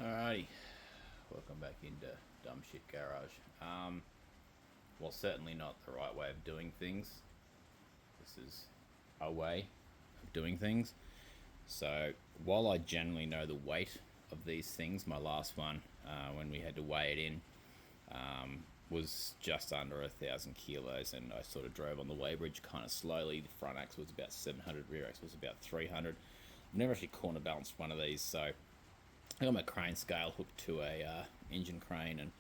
Alrighty, welcome back into Dumb Shit Garage. Well, certainly not the right way of doing things. This is a way of doing things. So, while I generally know the weight of these things, my last one, when we had to weigh it in, was just under 1,000 kilos, and I sort of drove on the weighbridge kind of slowly. The front axle was about 700, rear axle was about 300. I've never actually corner balanced one of these, so I got my crane scale hooked to a engine crane and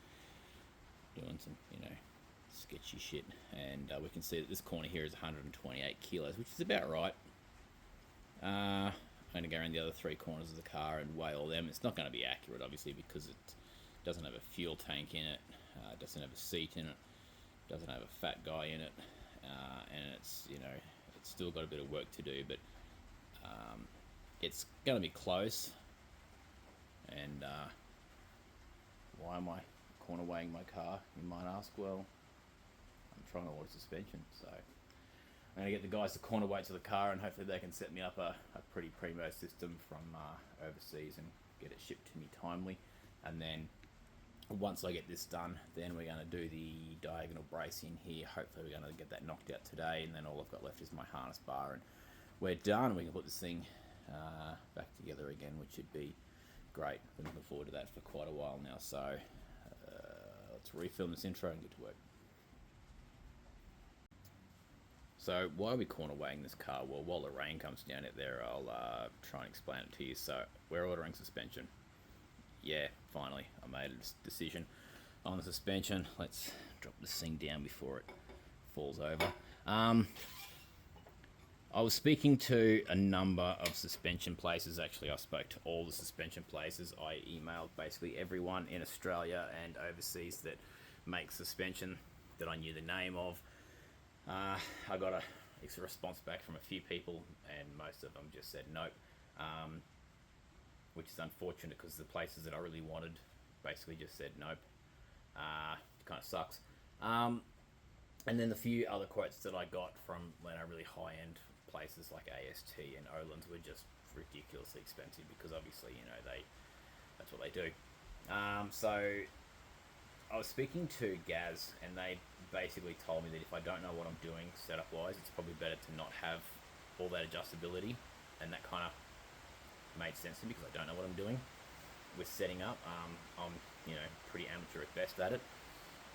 doing some, sketchy shit. And we can see that this corner here is 128 kilos, which is about right. I'm going to go around the other three corners of the car and weigh all them. It's not going to be accurate, obviously, because it doesn't have a fuel tank in it, doesn't have a seat in it, doesn't have a fat guy in it, and it's still got a bit of work to do, but it's going to be close. And why am I corner weighing my car, you might ask? Well, I'm trying to order suspension, so I'm going to get the guys to corner weight to the car, and hopefully they can set me up a pretty primo system from overseas and get it shipped to me timely. And then once I get this done, then we're going to do the diagonal bracing here. Hopefully we're going to get that knocked out today, and then all I've got left is my harness bar, and we're done. We can put this thing back together again, which should be great. Been looking forward to that for quite a while now. So let's refilm this intro and get to work. So why are we corner weighing this car? Well, while the rain comes down out there, I'll try and explain it to you. So we're ordering suspension. Yeah, finally, I made a decision on the suspension. Let's drop this thing down before it falls over. I was speaking to a number of suspension places. Actually, I spoke to all the suspension places. I emailed basically everyone in Australia and overseas that makes suspension that I knew the name of. I got a response back from a few people, and most of them just said nope, which is unfortunate because the places that I really wanted basically just said nope. It kind of sucks. And then the few other quotes that I got from really high-end places like AST and Olin's were just ridiculously expensive because obviously, that's what they do. So I was speaking to Gaz, and they basically told me that if I don't know what I'm doing setup-wise, it's probably better to not have all that adjustability, and that kind of made sense to me because I don't know what I'm doing with setting up. I'm, pretty amateur at best at it,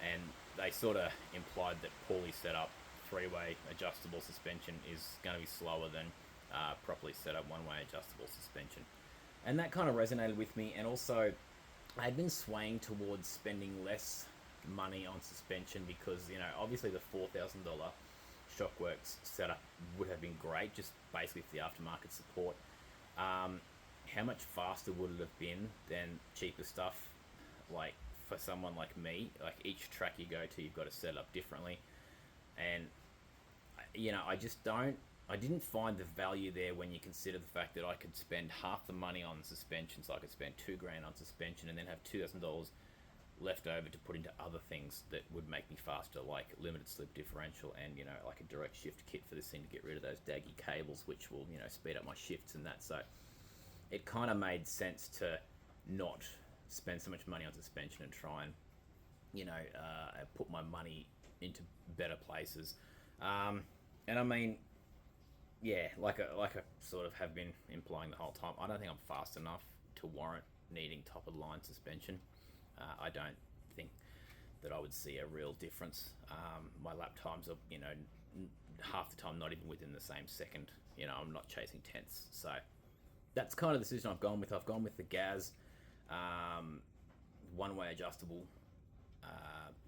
and they sort of implied that poorly set up three-way adjustable suspension is going to be slower than properly set up one-way adjustable suspension. And that kind of resonated with me, and also I had been swaying towards spending less money on suspension because, obviously the $4,000 Shockworks setup would have been great, just basically for the aftermarket support. How much faster would it have been than cheaper stuff? Like for someone like me, like each track you go to, you've got to set it up differently, and I didn't find the value there when you consider the fact that I could spend half the money on suspension, so I could spend $2,000 on suspension and then have $2,000 left over to put into other things that would make me faster, like limited slip differential and like a direct shift kit for this thing to get rid of those daggy cables, which will speed up my shifts and that. So it kind of made sense to not spend so much money on suspension and try and put my money into better places. And I mean, yeah, like I sort of have been implying the whole time, I don't think I'm fast enough to warrant needing top of the line suspension. I don't think that I would see a real difference. My lap times are, half the time not even within the same second. I'm not chasing tenths. So that's kind of the decision I've gone with. I've gone with the Gaz one-way adjustable.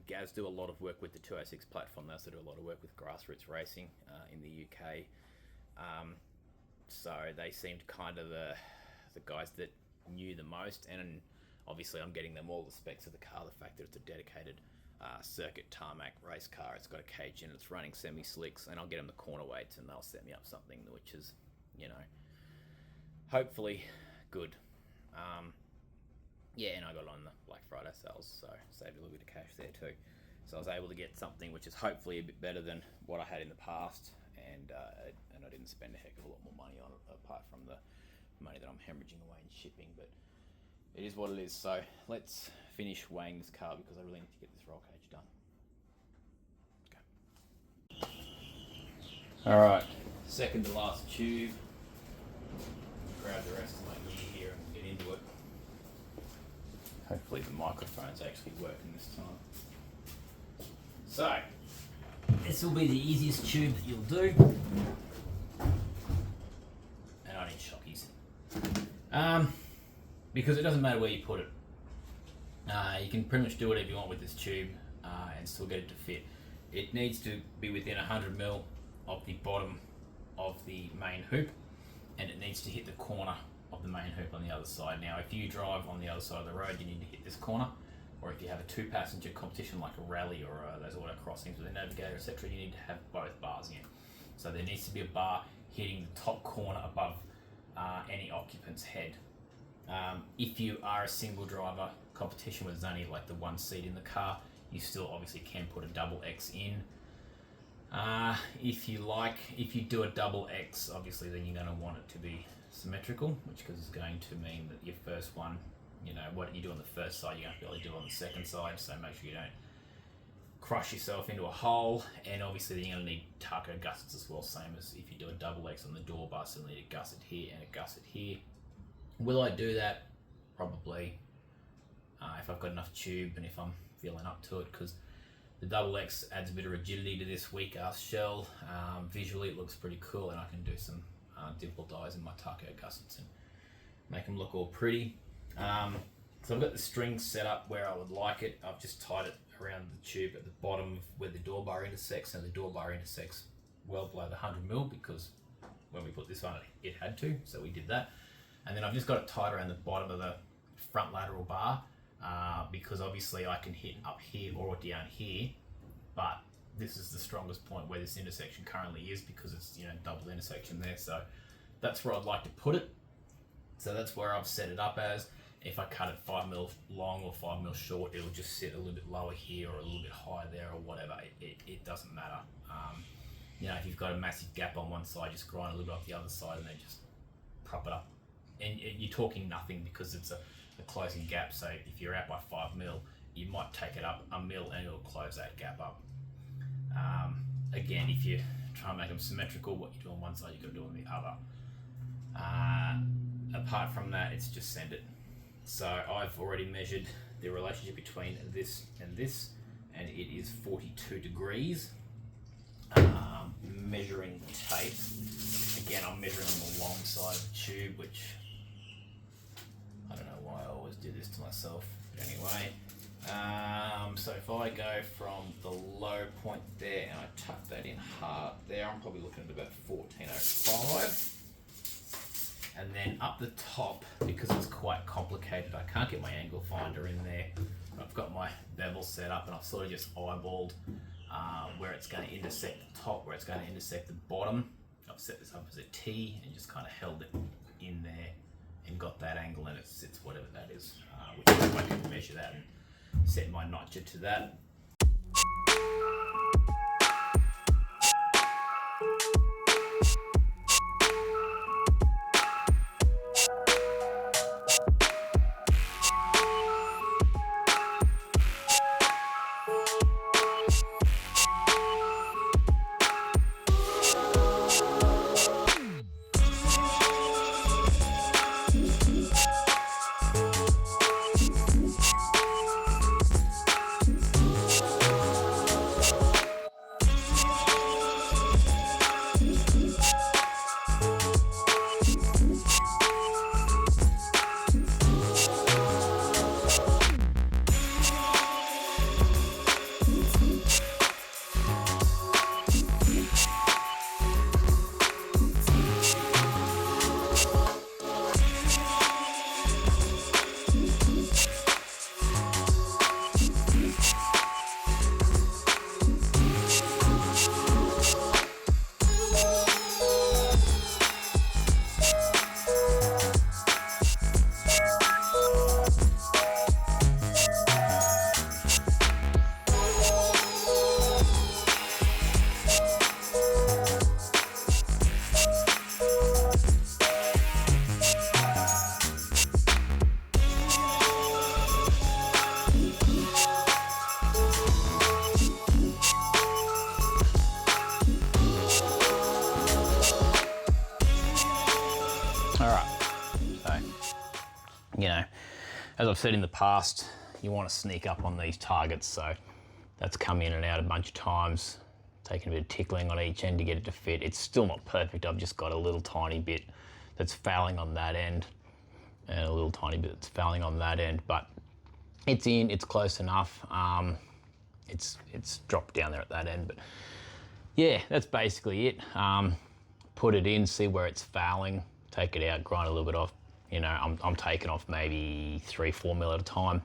Gaz do a lot of work with the 206 platform. They also do a lot of work with grassroots racing in the UK. So they seemed kind of the guys that knew the most, and obviously I'm getting them all the specs of the car. The fact that it's a dedicated circuit tarmac race car, it's got a cage in it, it's running semi-slicks, and I'll get them the corner weights and they'll set me up something which is, hopefully good. Yeah, and I got it on the Black Friday sales, so saved a little bit of cash there too. So I was able to get something which is hopefully a bit better than what I had in the past, and I didn't spend a heck of a lot more money on it, apart from the money that I'm hemorrhaging away in shipping. But it is what it is. So let's finish weighing this car because I really need to get this roll cage done. Okay. All right, second to last tube. Grab the rest of my gear here and get into it. Hopefully the microphone's actually working this time. So, this will be the easiest tube that you'll do. And I need shockies. Because it doesn't matter where you put it. You can pretty much do whatever you want with this tube and still get it to fit. It needs to be within 100mm of the bottom of the main hoop, and it needs to hit the corner of the main hoop on the other side. Now, if you drive on the other side of the road, you need to hit this corner, or if you have a two-passenger competition like a rally or those auto crossings with a navigator, etc., you need to have both bars in. So there needs to be a bar hitting the top corner above any occupant's head. If you are a single driver competition with only like the one seat in the car, you still obviously can put a double X in. If you do a double X, obviously then you're going to want it to be symmetrical, which is going to mean that your first one, what you do on the first side, you're going to be able to do on the second side, so make sure you don't crush yourself into a hole. And obviously then you're going to need taco gussets as well, same as if you do a double X on the door bar, so you'll need a gusset here and a gusset here. Will I do that? Probably, if I've got enough tube and if I'm feeling up to it, because the double X adds a bit of rigidity to this weak ass shell. Visually it looks pretty cool, and I can do some dimple dyes in my taco gussets and make them look all pretty. So I've got the string set up where I would like it. I've just tied it around the tube at the bottom of where the door bar intersects, and the door bar intersects well below the 100mm because when we put this on it had to, so we did that. And then I've just got it tied around the bottom of the front lateral bar because obviously I can hit up here or down here, but this is the strongest point where this intersection currently is because it's double intersection there. So that's where I'd like to put it. So that's where I've set it up as. If I cut it 5mm long or 5mm short, it'll just sit a little bit lower here or a little bit higher there or whatever. It doesn't matter. If you've got a massive gap on one side, just grind a little bit off the other side and then just prop it up. And you're talking nothing because it's a closing gap. So if you're out by 5mm, you might take it up a mil and it'll close that gap up. Again, if you try and make them symmetrical, what you do on one side, you've got to do on the other. Apart from that, it's just send it. So I've already measured the relationship between this, and it is 42 degrees. Measuring tape. Again, I'm measuring on the long side of the tube, which I don't know why I always do this to myself. But anyway, so if I go from the low point there and I tuck that in hard there, I'm probably looking at about 1405. And then up the top, because it's quite complicated, I can't get my angle finder in there. I've got my bevel set up and I've sort of just eyeballed where it's going to intersect the top, where it's going to intersect the bottom. I've set this up as a T and just kind of held it in there and got that angle, and it sits whatever that is, which I can measure that and set my notcher to that. you know, as I've said in the past, you want to sneak up on these targets. So that's come in and out a bunch of times, taking a bit of tickling on each end to get it to fit. It's still not perfect. I've just got a little tiny bit that's fouling on that end and a little tiny bit that's fouling on that end, but it's in, it's close enough. It's dropped down there at that end, but yeah, that's basically it. Put it in, see where it's fouling, take it out, grind a little bit off. You know, I'm taking off maybe 3-4 mil at a time,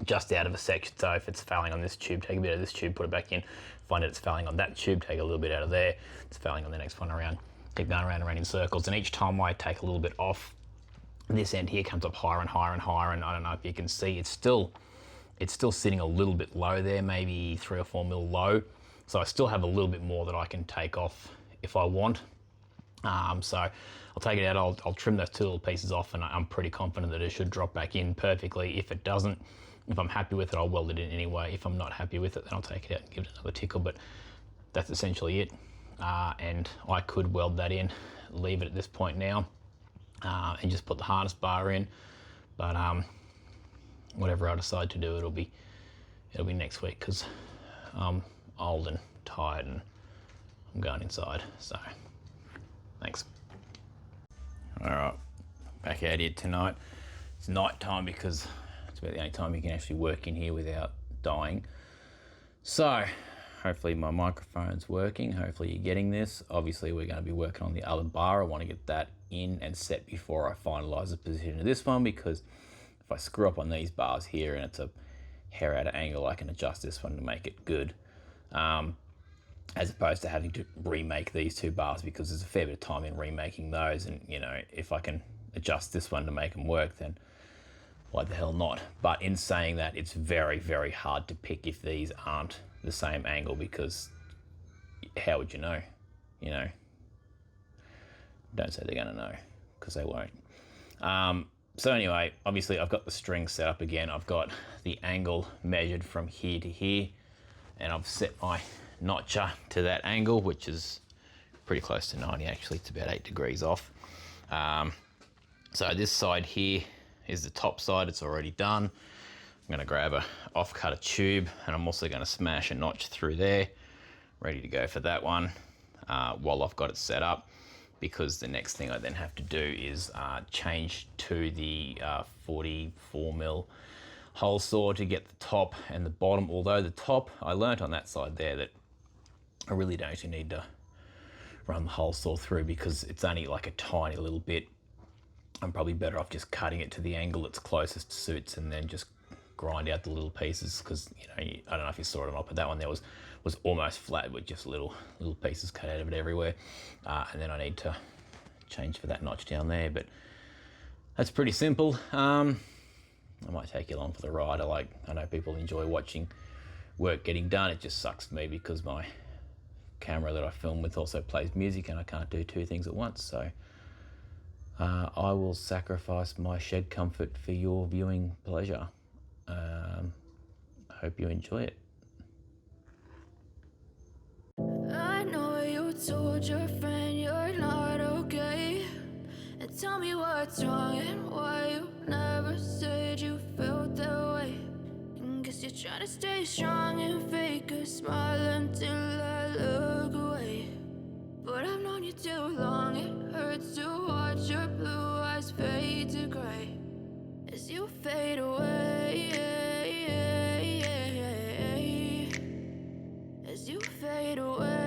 just out of a section. So if it's fouling on this tube, take a bit of this tube, put it back in. Find out it's fouling on that tube, take a little bit out of there. It's fouling on the next one around. Keep going around and around in circles. And each time I take a little bit off, this end here comes up higher and higher and higher. And I don't know if you can see, it's still sitting a little bit low there, maybe 3 or 4 mil low. So I still have a little bit more that I can take off if I want. So I'll take it out, I'll trim those 2 little pieces off, and I'm pretty confident that it should drop back in perfectly. If it doesn't, if I'm happy with it, I'll weld it in anyway. If I'm not happy with it, then I'll take it out and give it another tickle, but that's essentially it. And I could weld that in, leave it at this point now, and just put the harness bar in. But whatever I decide to do, it'll be next week, because I'm old and tired and I'm going inside. So thanks. All right, back out here tonight. It's night time because it's about the only time you can actually work in here without dying. So hopefully my microphone's working. Hopefully you're getting this. Obviously we're going to be working on the other bar. I want to get that in and set before I finalize the position of this one, because if I screw up on these bars here and it's a hair out of angle, I can adjust this one to make it good. As opposed to having to remake these 2 bars, because there's a fair bit of time in remaking those. And you know, if I can adjust this one to make them work, then why the hell not? But in saying that, it's very, very hard to pick if these aren't the same angle, because how would you know? You know, don't say they're gonna know, because they won't. So anyway, obviously I've got the string set up again. I've got the angle measured from here to here, and I've set my notcher to that angle, which is pretty close to 90 actually. It's about 8 degrees off. So this side here is the top side. It's already done. I'm going to grab a off-cutter tube, and I'm also going to smash a notch through there, ready to go for that one while I've got it set up, because the next thing I then have to do is change to the 44 mil hole saw to get the top and the bottom. Although the top, I learnt on that side there that I really don't actually need to run the hole saw through, because it's only like a tiny little bit. I'm probably better off just cutting it to the angle that's closest to suits, and then just grind out the little pieces, because you know, I don't know if you saw it or not, but that one there was almost flat with just little pieces cut out of it everywhere. And then I need to change for that notch down there, but that's pretty simple. I might take you along for the ride. I know people enjoy watching work getting done. It just sucks for me because my camera that I film with also plays music, and I can't do 2 things at once. So I will sacrifice my shed comfort for your viewing pleasure. Hope you enjoy it. I know you told your friend you're not okay, and tell me what's wrong and why you never said you felt that way. And guess you're trying to stay strong and fake a smile until I look away. But I've known you too long, it hurts to watch your blue eyes fade to gray as you fade away, as you fade away.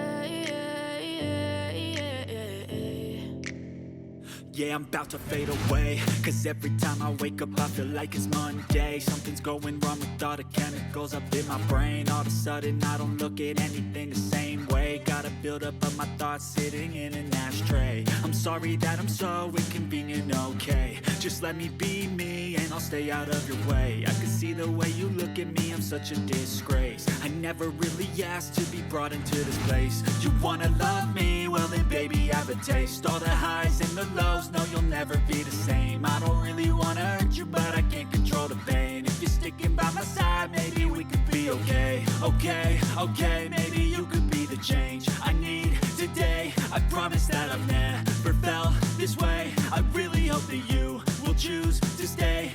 Yeah, I'm about to fade away, cause every time I wake up I feel like it's Monday. Something's going wrong with all the chemicals up in my brain. All of a sudden I don't look at anything the same way. Got a buildup of my thoughts sitting in an ashtray. I'm sorry that I'm so inconvenient, okay. Just let me be me and I'll stay out of your way. I can see the way you look at me, I'm such a disgrace. I never really asked to be brought into this place. You wanna love me? Well then baby I have a taste. All the highs and the lows, no you'll never be the same. I don't really wanna hurt you, but I can't control the pain. If you're sticking by my side, maybe we could be okay. Okay, maybe you could be the change I need today. I promise that I've never felt this way. I really hope that you will choose to stay.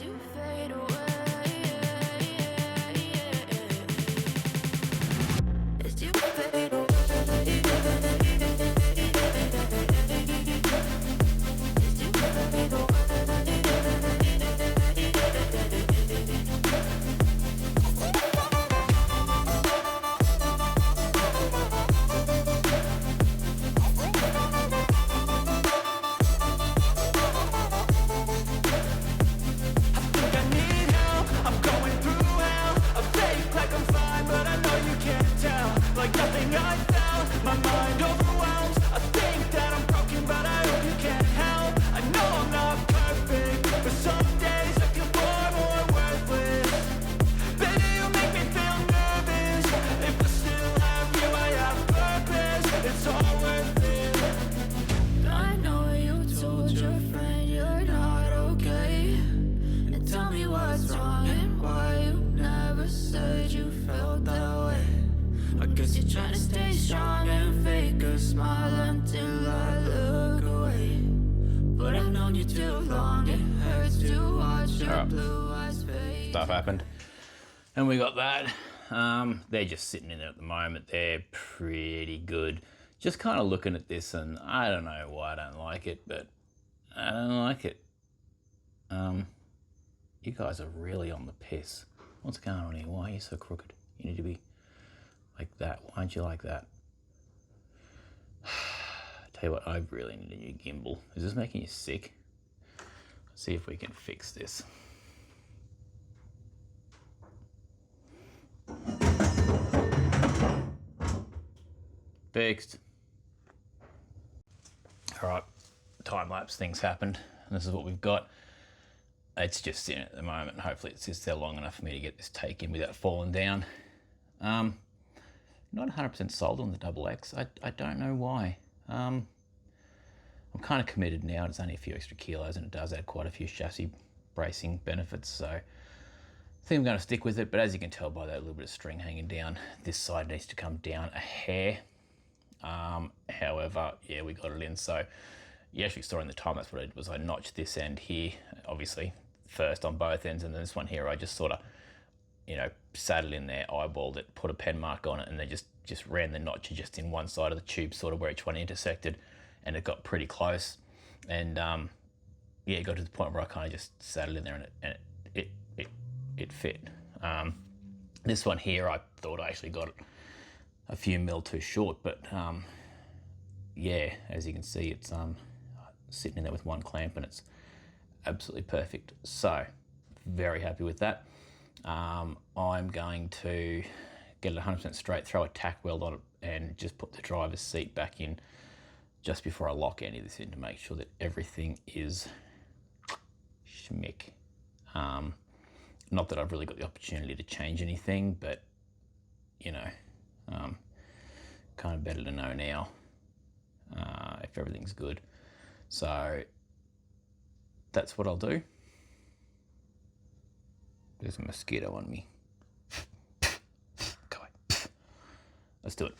you fade away. As you fade away. As you fade away. Like nothing I felt, my mind overwhelms. I think that I'm broken, but I hope you can't help. I know I'm not perfect, but some days I feel far more worthless. Baby, you make me feel nervous. If I still have you, I have purpose. It's all worth it. I know you told your friend you're not okay, and tell me what's wrong and why you never said you felt that way. I guess you're trying to stay strong and fake a smile until I look away. But I've known you too long, it hurts to watch your blue eyes fade. Stuff happened. And we got that. They're just sitting in there at the moment. They're pretty good. Just kind of looking at this, and I don't know why I don't like it, but I don't like it. You guys are really on the piss. What's going on here? Why are you so crooked? You need to be like that. Why aren't you like that? Tell you what, I really need a new gimbal. Is this making you sick? Let's see if we can fix this. Fixed. All right, time-lapse things happened, and this is what we've got. It's just sitting at the moment. Hopefully it sits there long enough for me to get this take in without falling down. Not 100% sold on the Double X. I don't know why. I'm kind of committed now. It's only a few extra kilos and it does add quite a few chassis bracing benefits. So I think I'm going to stick with it. But as you can tell by that little bit of string hanging down, this side needs to come down a hair. However, yeah, we got it in. So you actually saw in the time, that's what I did, was I notched this end here, obviously, first on both ends. And then this one here, I just sort of, you know, saddled in there, eyeballed it, put a pen mark on it, and then just ran the notch just in one side of the tube, sort of where each one intersected, and it got pretty close. And yeah, it got to the point where I kind of just saddled in there, and it fit. This one here, I thought I actually got it a few mil too short, but yeah, as you can see, it's sitting in there with one clamp, and it's absolutely perfect. So very happy with that. I'm going to get it 100% straight, throw a tack weld on it, and just put the driver's seat back in just before I lock any of this in to make sure that everything is schmick. Not that I've really got the opportunity to change anything, but you know, kind of better to know now if everything's good. So that's what I'll do. There's a mosquito on me. Go away. Let's do it.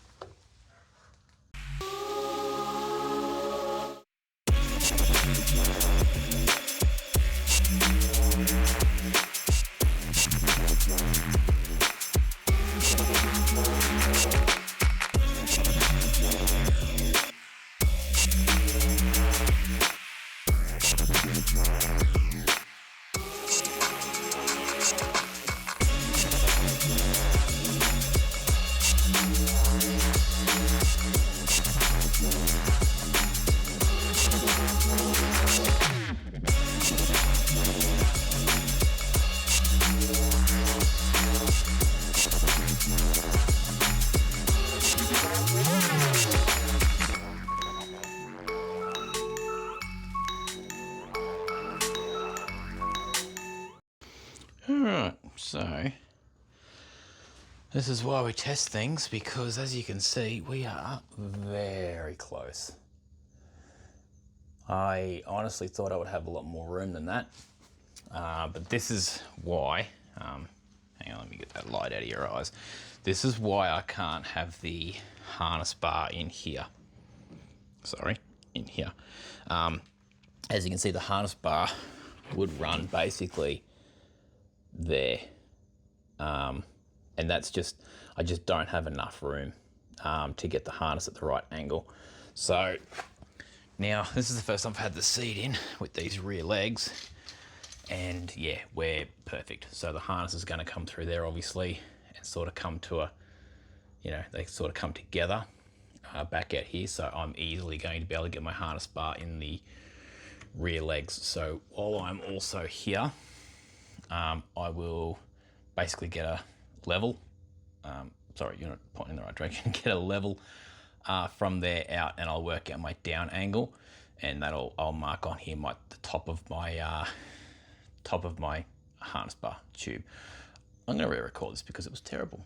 Alright, so this is why we test things, because as you can see, we are very close. I honestly thought I would have a lot more room than that, but this is why, hang on, let me get that light out of your eyes. This is why I can't have the harness bar in here. Sorry, in here. As you can see, the harness bar would run basically there. And that's just, I just don't have enough room to get the harness at the right angle. So now this is the first time I've had the seat in with these rear legs, and yeah, we're perfect. So the harness is going to come through there obviously and sort of come to a, you know, they sort of come together back out here. So I'm easily going to be able to get my harness bar in the rear legs. So while I'm also here, I will basically get a level. Sorry, you're not pointing in the right direction. Get a level from there out, and I'll work out my down angle, and I'll mark on here the top of my harness bar tube. I'm going to re-record this because it was terrible.